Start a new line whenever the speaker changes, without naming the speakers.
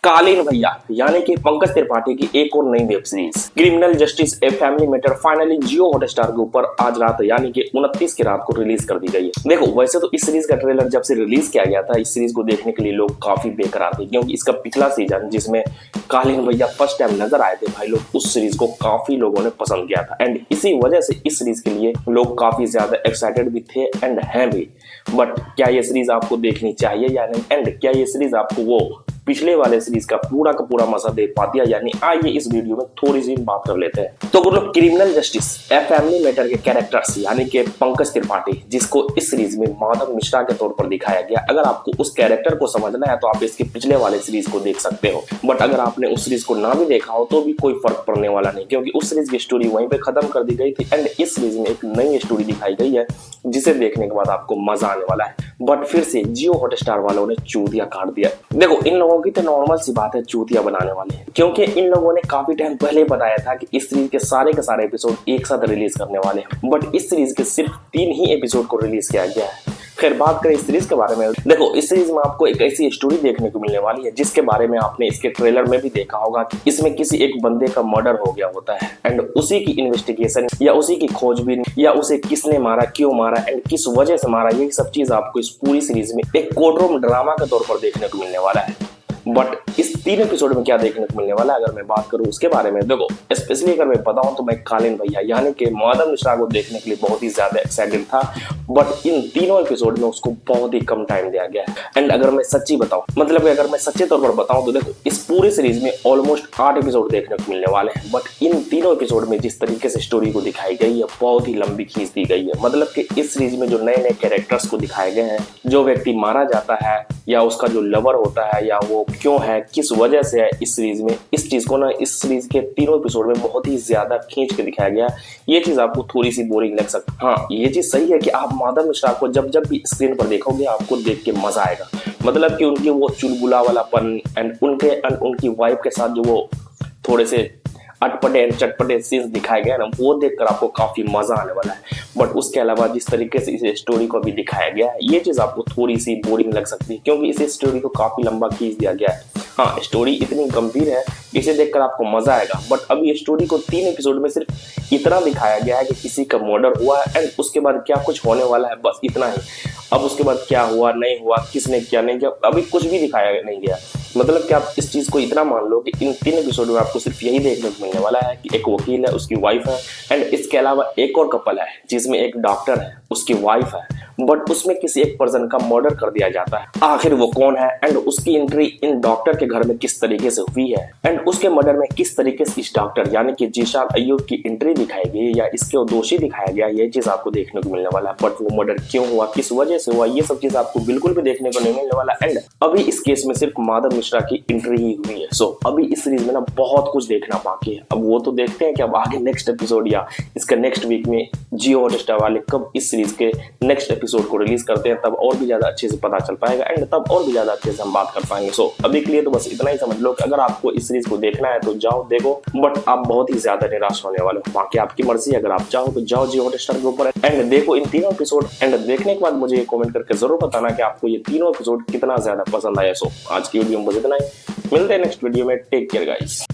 कालीन भैया यानी कि पंकज त्रिपाठी की एक और नई web series criminal justice a family matter finally Jio Hotstar के ऊपर आज रात यानी कि 29 की रात को रिलीज कर दी गई है। देखो वैसे तो इस सीरीज का ट्रेलर जब से रिलीज किया गया था, इस सीरीज को देखने के लिए लोग काफी बेकरार थे, क्योंकि इसका पिछला सीजन जिसमें कालीन भैया फर्स्ट टाइम नजर आए थे, भाई लोग उस सीरीज को काफी लोगों ने पसंद किया था एंड इसी वजह से इस सीरीज के लिए लोग काफी ज्यादा एक्साइटेड भी थे एंड हैं भी। बट क्या ये सीरीज आपको देखनी चाहिए या नहीं, एंड क्या ये सीरीज आपको वो पिछले वाले सीरीज का पूरा मजा दे पाती है यानी आइए इस वीडियो में थोड़ी सी बात कर लेते हैं। तो लोग criminal justice a family matter के कैरेक्टर्स यानी कि पंकज त्रिपाठी, जिसको इस सीरीज में माधव मिश्रा के तौर पर दिखाया गया, अगर आपको उस कैरेक्टर को समझना है तो आप इसके पिछले वाले सीरीज को देख सकते हो। बट अगर आपने उस सीरीज को ना भी देखा हो तो भी कोई फर्क पड़ने वाला नहीं, क्योंकि उस सीरीज की स्टोरी वहीं पे खत्म कर दी गई थी एंड इस सीरीज में एक नई स्टोरी दिखाई गई है जिसे देखने के बाद आपको मजा आने वाला है। बट फिर से जियो हॉटस्टार वालों ने चूतिया काट दिया। देखो इन लोगों की तो नॉर्मल सी बात है चूतिया बनाने वाले, क्योंकि इन लोगों ने काफी टाइम पहले बताया था कि इस सीरीज के सारे एपिसोड एक साथ रिलीज करने वाले हैं, बट इस सीरीज के सिर्फ 3 ही एपिसोड को रिलीज किया गया है। खैर बात करें इस सीरीज के बारे में, देखो इस सीरीज में आपको एक ऐसी स्टोरी देखने को मिलने वाली है जिसके बारे में आपने इसके ट्रेलर में भी देखा होगा कि इसमें किसी एक बंदे का मर्डर हो गया होता है एंड उसी की इन्वेस्टिगेशन या उसी की खोजबीन या उसे किसने मारा, क्यों मारा एंड किस वजह से मारा, यही सब चीज आपको इस पूरी सीरीज में एक कोर्ट रूम ड्रामा के तौर पर देखने को मिलने वाला है। बट इस 3 एपिसोड में क्या देखने को मिलने वाला है अगर मैं बात करूं उसके बारे में, देखो स्पेशली अगर मैं बताऊं तो मैं कालीन भैया यानी कि माधव मिश्रा को देखने के लिए बहुत ही ज्यादा एक्साइटेड था, बट इन तीनों एपिसोड में उसको बहुत ही कम टाइम दिया गया है। एंड अगर मैं सच्ची बताऊं, मतलब अगर मैं सच्चे तौर पर बताऊं तो देखो इस पूरी सीरीज में ऑलमोस्ट 8 एपिसोड देखने को मिलने वाले हैं, बट इन तीनों एपिसोड में जिस तरीके से स्टोरी को दिखाई गई है बहुत ही लंबी खींच दी गई है। मतलब कि इस सीरीज में जो नए कैरेक्टर्स को दिखाए गए हैं, जो व्यक्ति मारा जाता है या उसका जो लवर होता है या वो क्यों है, किस वजह से है, इस सीरीज में इस चीज को ना इस सीरीज के तीनों एपिसोड में बहुत ही ज्यादा खींच के दिखाया गया। ये चीज आपको थोड़ी सी बोरिंग लग सकती है। हाँ ये चीज सही है कि आप माधव मिश्रा को जब भी स्क्रीन पर देखोगे आपको देख के मजा आएगा, मतलब कि उनकी वो चुलबुला वालापन एंड उनकी वाइफ के साथ जो वो थोड़े से अटपटे एंड चटपटे सीन्स दिखाए गए ना, वो देखकर आपको काफी मजा आने वाला है। बट उसके अलावा जिस तरीके से इस स्टोरी को भी दिखाया गया है ये चीज आपको थोड़ी सी बोरिंग लग सकती है, क्योंकि इस स्टोरी को काफी लंबा खींच दिया गया है। हाँ स्टोरी इतनी गंभीर है इसे देखकर आपको मजा आएगा, बट अभी स्टोरी को 3 एपिसोड में सिर्फ इतना दिखाया गया है कि किसी का मर्डर हुआ है एंड उसके बाद क्या कुछ होने वाला है, बस इतना ही। अब उसके बाद क्या हुआ नहीं हुआ, किसने क्या नहीं किया, अभी कुछ भी दिखाया नहीं गया। मतलब कि आप इस चीज को इतना मान लो कि इन 3 एपिसोड में आपको सिर्फ यही देखने को मिलने वाला है कि एक वकील है, उसकी वाइफ है एंड इसके अलावा एक और कपल है जिसमें एक डॉक्टर है, उसकी वाइफ है, बट उसमें किसी एक पर्सन का मर्डर कर दिया जाता है। आखिर वो कौन है एंड उसकी एंट्री इन डॉक्टर के घर में किस तरीके से हुई है एंड उसके मर्डर में किस तरीके से इस डॉक्टर यानी कि जीशान अय्यूब की एंट्री दिखाई गई या इसके दोषी दिखाया गया, ये चीज आपको देखने को मिलने वाला है। बट वो मर्डर क्यों हुआ, किस वजह से हुआ, ये सब चीज आपको बिल्कुल भी देखने को नहीं मिलने वाला। एंड अभी इस केस में सिर्फ माधव मिश्रा की एंट्री ही हुई है। सो अभी इस सीरीज में ना बहुत कुछ देखना बाकी है। अब वो तो देखते हैं कि अब आगे नेक्स्ट एपिसोड या इसका नेक्स्ट वीक में जियो हॉटस्टार वाले कब इस सीरीज के नेक्स्ट एपिसोड को रिलीज करते हैं, तब और भी ज्यादा अच्छे से पता चल पाएगा एंड तब और भी ज्यादा अच्छे से हम बात कर पाएंगे। सो अभी के लिए तो बस इतना ही समझ लो कि अगर आपको इस सीरीज को देखना है तो जाओ देखो, बट आप बहुत ही ज्यादा निराश होने वाले हो। बाकी आपकी मर्जी, अगर आप चाहो तो जाओ जियो हॉटस्टार के ऊपर एंड देखो इन तीनों एपिसोड एंड देखने के बाद मुझे कमेंट करके जरूर बताना कि आपको ये तीनों एपिसोड कितना ज्यादा पसंद आया। सो आज की वीडियो में बस इतना ही, मिलते हैं नेक्स्ट वीडियो में, टेक केयर गाइस।